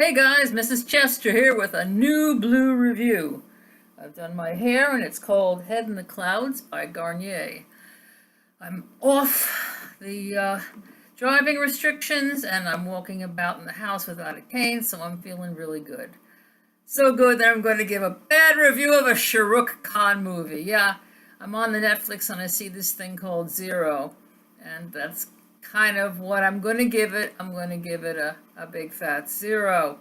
Hey guys, Mrs. Chester here with a new blue review. I've done my hair and it's called Head in the Clouds by Garnier. I'm off the driving restrictions and I'm walking about in the house without a cane, so I'm feeling really good. So good that I'm going to give a bad review of a Shah Rukh Khan movie. Yeah, I'm on the Netflix and I see this thing called Zero, and that's kind of what I'm going to give it. I'm going to give it a big fat 0.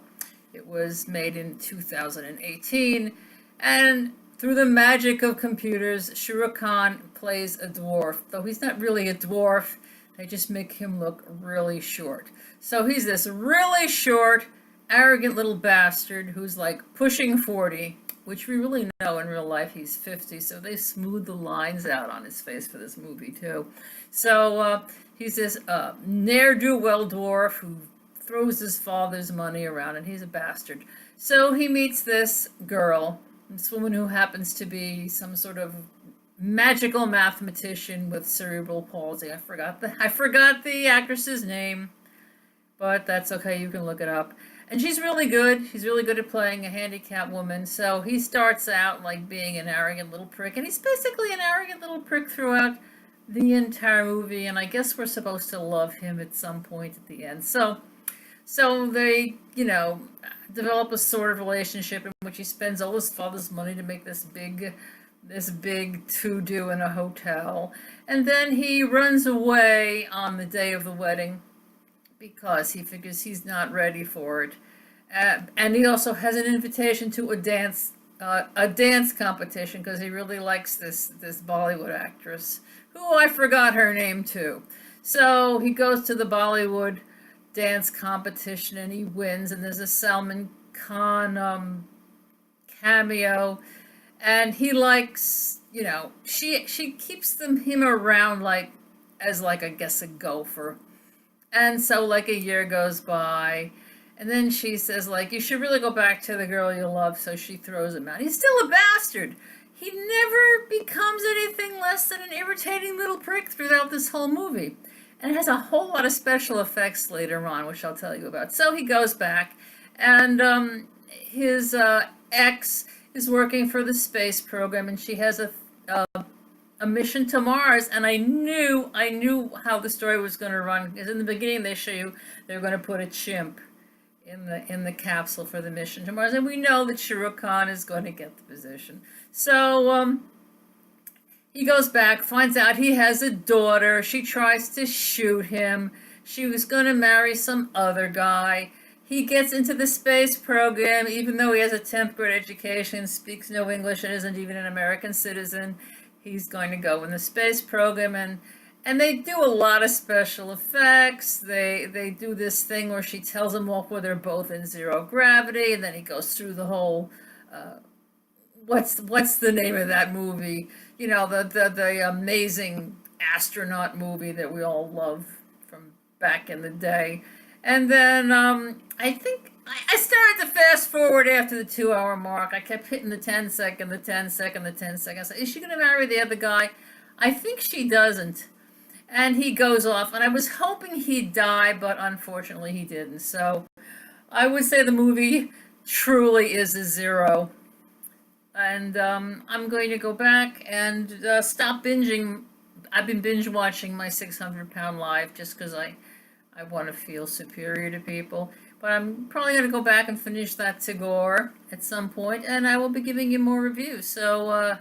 It was made in 2018, and through the magic of computers, Shah Rukh Khan plays a dwarf, though he's not really a dwarf. They just make him look really short. So he's this really short, arrogant little bastard who's like pushing 40, which we really know in real life he's 50, so they smoothed the lines out on his face for this movie too. So he's this ne'er-do-well dwarf who throws his father's money around, and he's a bastard. So he meets this girl, this woman who happens to be some sort of magical mathematician with cerebral palsy. I forgot the actress's name, but that's okay, you can look it up. And she's really good. She's really good at playing a handicapped woman. So he starts out like being an arrogant little prick, and he's basically an arrogant little prick throughout the entire movie, and I guess we're supposed to love him at some point at the end. So they, develop a sort of relationship in which he spends all his father's money to make this big to-do in a hotel. And then he runs away on the day of the wedding because he figures he's not ready for it. And he also has an invitation to a dance competition because he really likes this Bollywood actress, who I forgot her name too. So he goes to the Bollywood dance competition and he wins, and there's a Salman Khan cameo, and he likes, she keeps him around as I guess a gopher. And so like a year goes by, and then she says you should really go back to the girl you love, so she throws him out. He's still a bastard. He never becomes anything less than an irritating little prick throughout this whole movie. And it has a whole lot of special effects later on, which I'll tell you about. So he goes back, and his ex is working for the space program, and she has a mission to Mars. And I knew how the story was going to run, because in the beginning they show you they're going to put a chimp in the capsule for the mission to Mars, and we know that Shah Rukh Khan is going to get the position. So he goes back, finds out he has a daughter. She tries to shoot him. She was going to marry some other guy. He gets into the space program, even though he has a 10th grade education, speaks no English, and isn't even an American citizen. He's going to go in the space program, and they do a lot of special effects. They do this thing where she tells him off where they're both in zero gravity, and then he goes through the whole what's the name of that movie? The amazing astronaut movie that we all love from back in the day. And then I think I started to fast forward after the 2-hour mark. I kept hitting the 10-second, the 10-second, the 10-second. I said, is she going to marry the other guy? I think she doesn't. And he goes off, and I was hoping he'd die, but unfortunately he didn't. So I would say the movie truly is a 0. And I'm going to go back and stop binging. I've been binge watching my 600-pound life just because I want to feel superior to people. But I'm probably going to go back and finish that Tagore at some point, and I will be giving you more reviews. So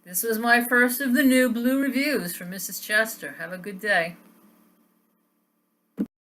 this was my first of the new blue reviews from Mrs. Chester. Have a good day.